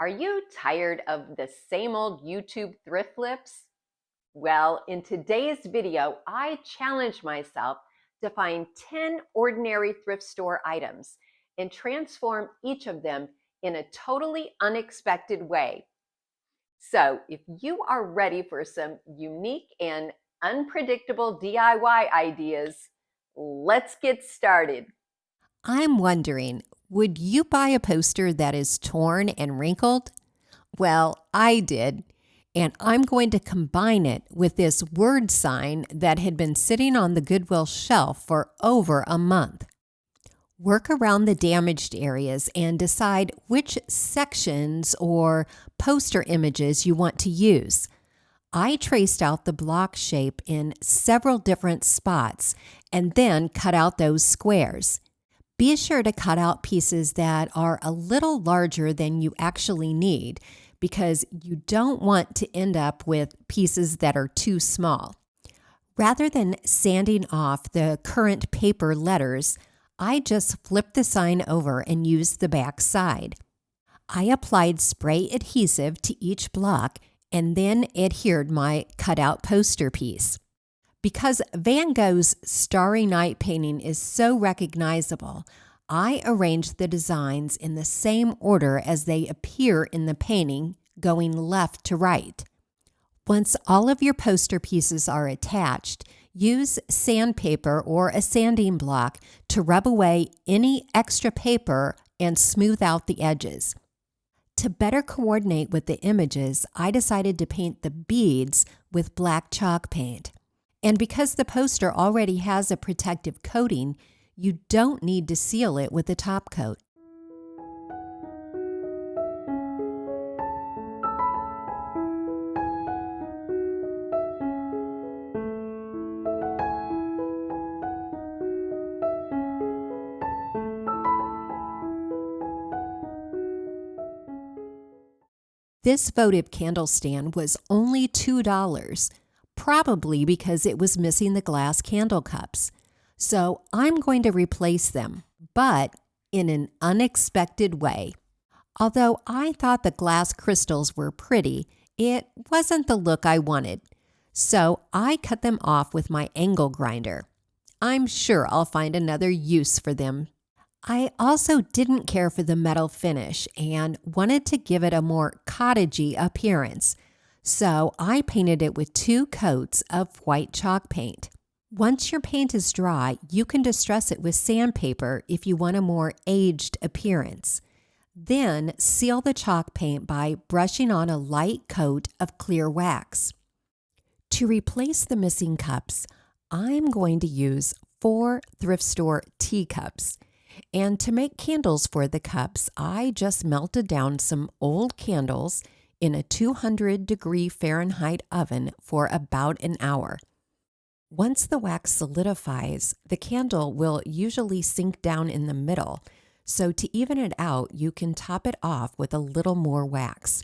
Are you tired of the same old YouTube thrift flips? Well, in today's video, I challenge myself to find 10 ordinary thrift store items and transform each of them in a totally unexpected way. So, if you are ready for some unique and unpredictable DIY ideas, let's get started. I'm wondering, would you buy a poster that is torn and wrinkled? Well, I did. And I'm going to combine it with this word sign that had been sitting on the Goodwill shelf for over a month. Work around the damaged areas and decide which sections or poster images you want to use. I traced out the block shape in several different spots and then cut out those squares. Be sure to cut out pieces that are a little larger than you actually need because you don't want to end up with pieces that are too small. Rather than sanding off the current paper letters, I just flipped the sign over and used the back side. I applied spray adhesive to each block and then adhered my cutout poster piece. Because Van Gogh's Starry Night painting is so recognizable, I arranged the designs in the same order as they appear in the painting, going left to right. Once all of your poster pieces are attached, use sandpaper or a sanding block to rub away any extra paper and smooth out the edges. To better coordinate with the images, I decided to paint the beads with black chalk paint. And because the poster already has a protective coating, you don't need to seal it with a top coat. This votive candle stand was only $2, probably because it was missing the glass candle cups. So I'm going to replace them, but in an unexpected way. Although I thought the glass crystals were pretty, it wasn't the look I wanted. So I cut them off with my angle grinder. I'm sure I'll find another use for them. I also didn't care for the metal finish and wanted to give it a more cottagey appearance. So I painted it with 2 coats of white chalk paint. Once your paint is dry, you can distress it with sandpaper if you want a more aged appearance. Then seal the chalk paint by brushing on a light coat of clear wax. To replace the missing cups, I'm going to use 4 thrift store teacups. And to make candles for the cups, I just melted down some old candles in a 200-degree Fahrenheit oven for about an hour. Once the wax solidifies, the candle will usually sink down in the middle, so to even it out, you can top it off with a little more wax.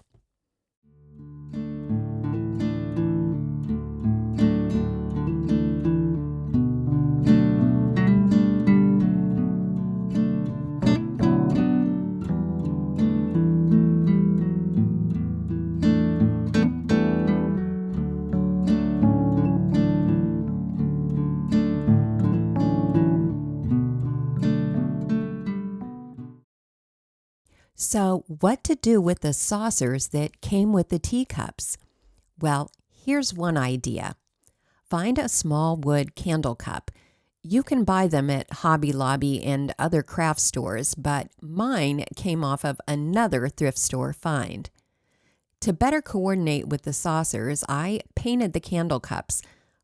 So, what to do with the saucers that came with the teacups? Well, here's one idea. Find a small wood candle cup. You can buy them at Hobby Lobby and other craft stores, but mine came off of another thrift store find. To better coordinate with the saucers, I painted the candle cups.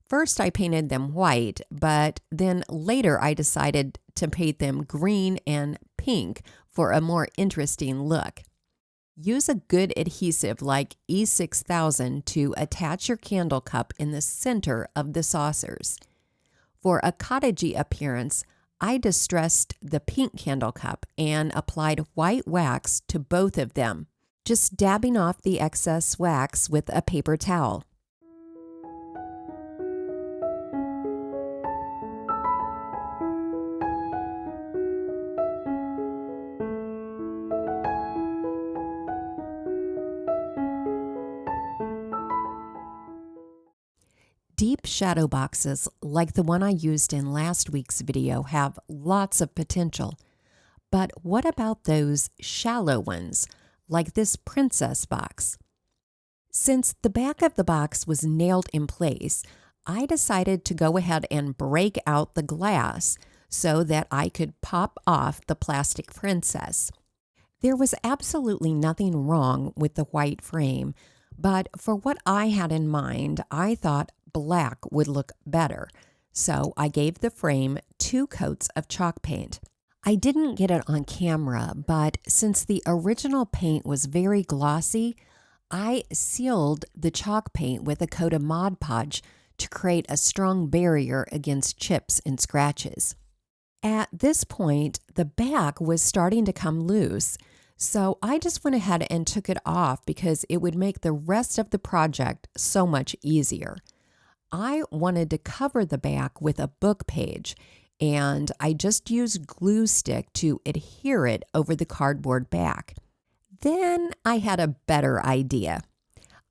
First, I painted them white, but then later I decided to paint them green and pink for a more interesting look. Use a good adhesive like E6000 to attach your candle cup in the center of the saucers. For a cottagey appearance, I distressed the pink candle cup and applied white wax to both of them, just dabbing off the excess wax with a paper towel. Deep shadow boxes like the one I used in last week's video have lots of potential. But what about those shallow ones, like this princess box? Since the back of the box was nailed in place, I decided to go ahead and break out the glass so that I could pop off the plastic princess. There was absolutely nothing wrong with the white frame, but for what I had in mind, I thought black would look better. So I gave the frame 2 coats of chalk paint. I didn't get it on camera, but since the original paint was very glossy, I sealed the chalk paint with a coat of Mod Podge to create a strong barrier against chips and scratches. At this point, the back was starting to come loose, so I just went ahead and took it off because it would make the rest of the project so much easier. I wanted to cover the back with a book page, and I just used glue stick to adhere it over the cardboard back. Then I had a better idea.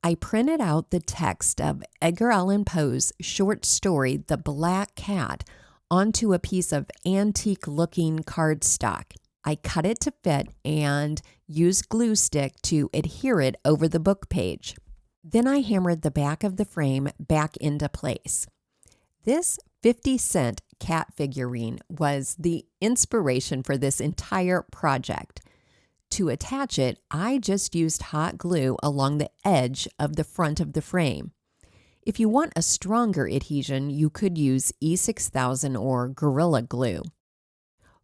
I printed out the text of Edgar Allan Poe's short story, The Black Cat, onto a piece of antique-looking cardstock. I cut it to fit and used glue stick to adhere it over the book page. Then I hammered the back of the frame back into place. This 50-cent cat figurine was the inspiration for this entire project. To attach it, I just used hot glue along the edge of the front of the frame. If you want a stronger adhesion, you could use E6000 or Gorilla Glue.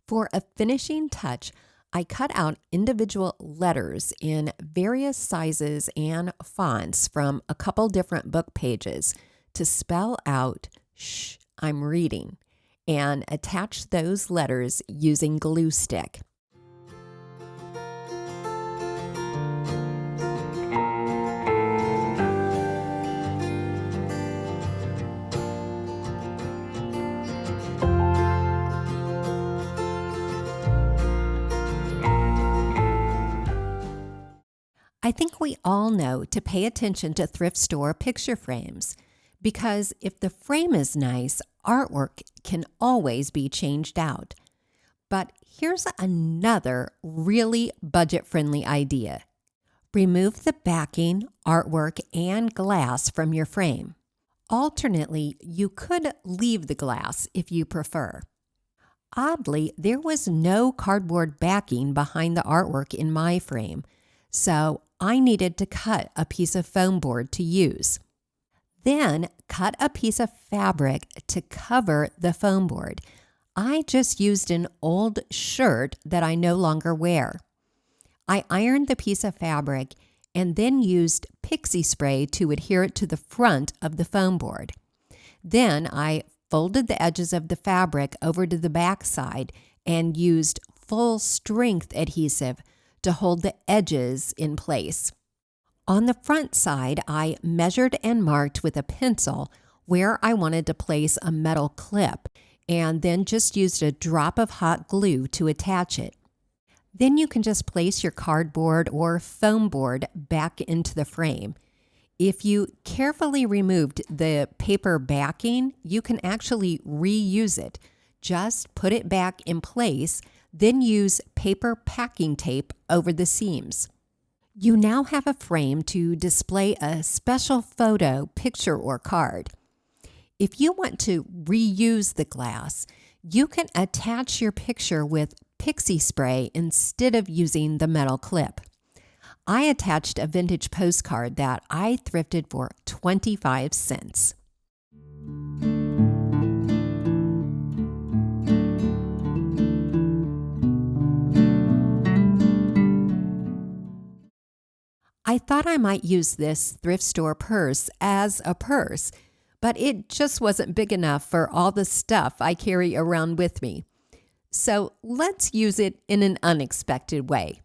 For a finishing touch, I cut out individual letters in various sizes and fonts from a couple different book pages to spell out, "Shh, I'm reading," and attach those letters using glue stick. I think we all know to pay attention to thrift store picture frames because if the frame is nice, artwork can always be changed out. But here's another really budget-friendly idea. Remove the backing, artwork, and glass from your frame. Alternately, you could leave the glass if you prefer. Oddly, there was no cardboard backing behind the artwork in my frame, so I needed to cut a piece of foam board to use. Then cut a piece of fabric to cover the foam board. I just used an old shirt that I no longer wear. I ironed the piece of fabric and then used pixie spray to adhere it to the front of the foam board. Then I folded the edges of the fabric over to the back side and used full strength adhesive to hold the edges in place. On the front side, I measured and marked with a pencil where I wanted to place a metal clip and then just used a drop of hot glue to attach it. Then you can just place your cardboard or foam board back into the frame. If you carefully removed the paper backing, you can actually reuse it. Just put it back in place, then use paper packing tape over the seams. You now have a frame to display a special photo, picture, or card. If you want to reuse the glass, you can attach your picture with pixie spray instead of using the metal clip. I attached a vintage postcard that I thrifted for 25 cents. I thought I might use this thrift store purse as a purse, but it just wasn't big enough for all the stuff I carry around with me. So let's use it in an unexpected way.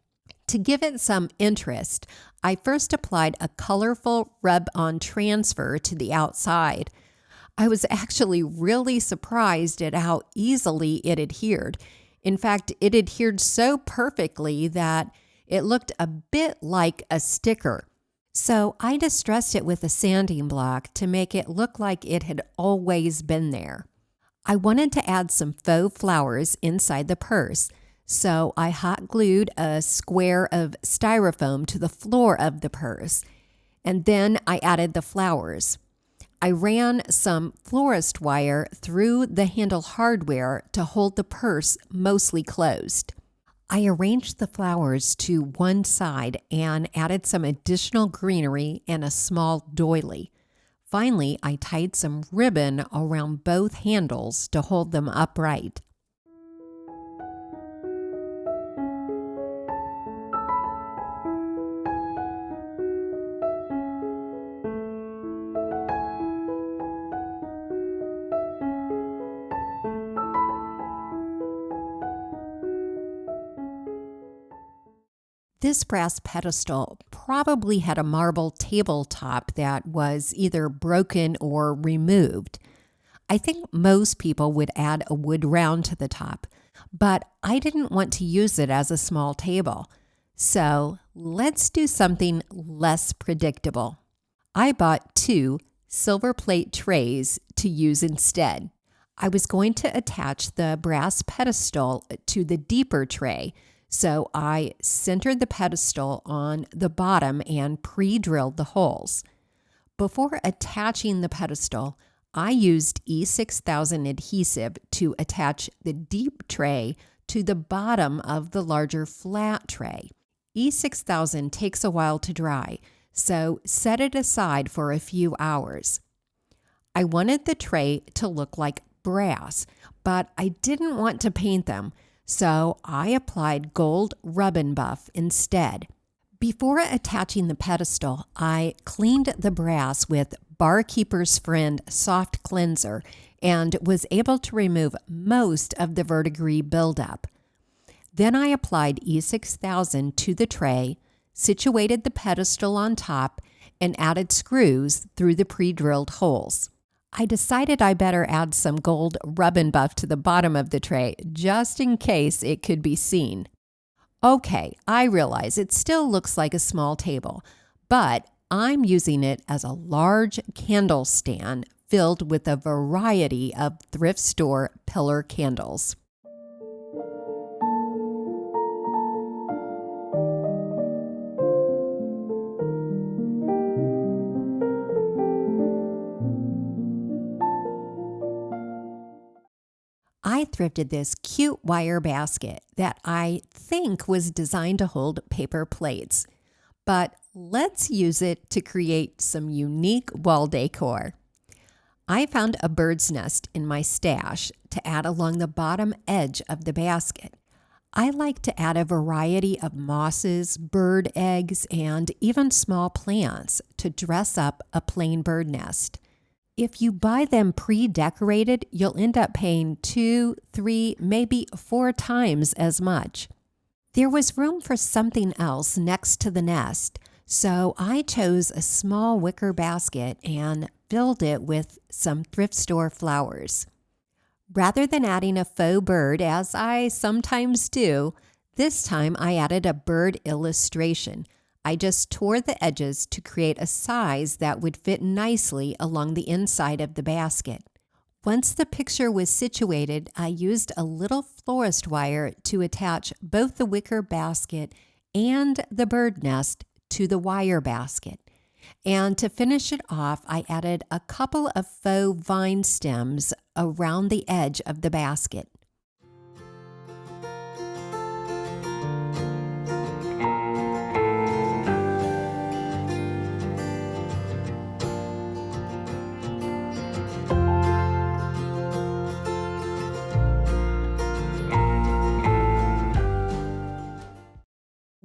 To give it some interest, I first applied a colorful rub-on transfer to the outside. I was actually really surprised at how easily it adhered. In fact, it adhered so perfectly that it looked a bit like a sticker. So I distressed it with a sanding block to make it look like it had always been there. I wanted to add some faux flowers inside the purse, so I hot glued a square of styrofoam to the floor of the purse, and then I added the flowers. I ran some florist wire through the handle hardware to hold the purse mostly closed. I arranged the flowers to one side and added some additional greenery and a small doily. Finally, I tied some ribbon around both handles to hold them upright. This brass pedestal probably had a marble tabletop that was either broken or removed. I think most people would add a wood round to the top, but I didn't want to use it as a small table. So let's do something less predictable. I bought 2 silver plate trays to use instead. I was going to attach the brass pedestal to the deeper tray, so I centered the pedestal on the bottom and pre-drilled the holes. Before attaching the pedestal, I used E6000 adhesive to attach the deep tray to the bottom of the larger flat tray. E6000 takes a while to dry, so set it aside for a few hours. I wanted the tray to look like brass, but I didn't want to paint them, so I applied gold rub-and buff instead. Before attaching the pedestal, I cleaned the brass with Barkeeper's Friend soft cleanser and was able to remove most of the verdigris buildup. Then I applied E6000 to the tray, situated the pedestal on top, and added screws through the pre-drilled holes. I decided I better add some gold rub-and-buff to the bottom of the tray just in case it could be seen. Okay, I realize it still looks like a small table, but I'm using it as a large candle stand filled with a variety of thrift store pillar candles. I thrifted this cute wire basket that I think was designed to hold paper plates, but let's use it to create some unique wall decor. I found a bird's nest in my stash to add along the bottom edge of the basket. I like to add a variety of mosses, bird eggs, and even small plants to dress up a plain bird nest. If you buy them pre-decorated, you'll end up paying 2, 3, maybe 4 times as much. There was room for something else next to the nest, so I chose a small wicker basket and filled it with some thrift store flowers. Rather than adding a faux bird, as I sometimes do, this time I added a bird illustration. I just tore the edges to create a size that would fit nicely along the inside of the basket. Once the picture was situated, I used a little florist wire to attach both the wicker basket and the bird nest to the wire basket. And to finish it off, I added a couple of faux vine stems around the edge of the basket.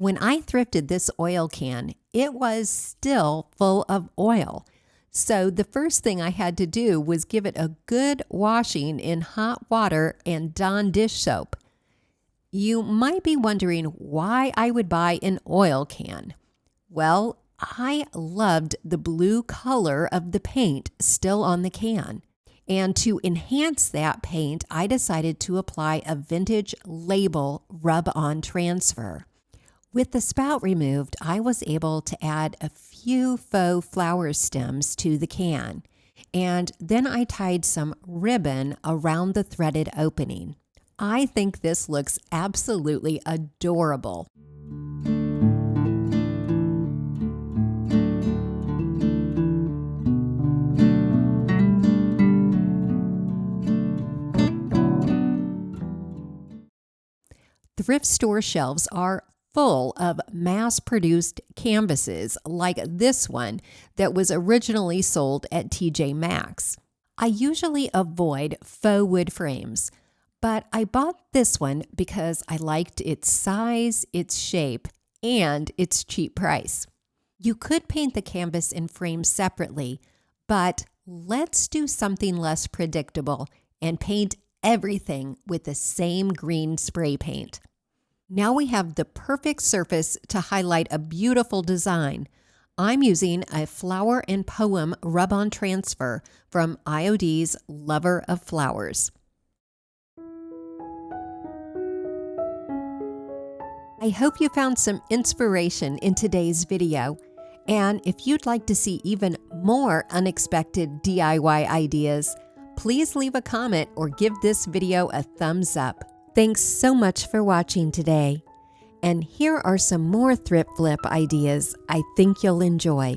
When I thrifted this oil can, it was still full of oil. So the first thing I had to do was give it a good washing in hot water and Dawn dish soap. You might be wondering why I would buy an oil can. Well, I loved the blue color of the paint still on the can. And to enhance that paint, I decided to apply a vintage label rub-on transfer. With the spout removed, I was able to add a few faux flower stems to the can, and then I tied some ribbon around the threaded opening. I think this looks absolutely adorable. Thrift store shelves are full of mass-produced canvases like this one that was originally sold at TJ Maxx. I usually avoid faux wood frames, but I bought this one because I liked its size, its shape, and its cheap price. You could paint the canvas and frame separately, but let's do something less predictable and paint everything with the same green spray paint. Now we have the perfect surface to highlight a beautiful design. I'm using a Flower and Poem rub-on transfer from IOD's Lover of Flowers. I hope you found some inspiration in today's video. And if you'd like to see even more unexpected DIY ideas, please leave a comment or give this video a thumbs up. Thanks so much for watching today. And here are some more thrift flip ideas I think you'll enjoy.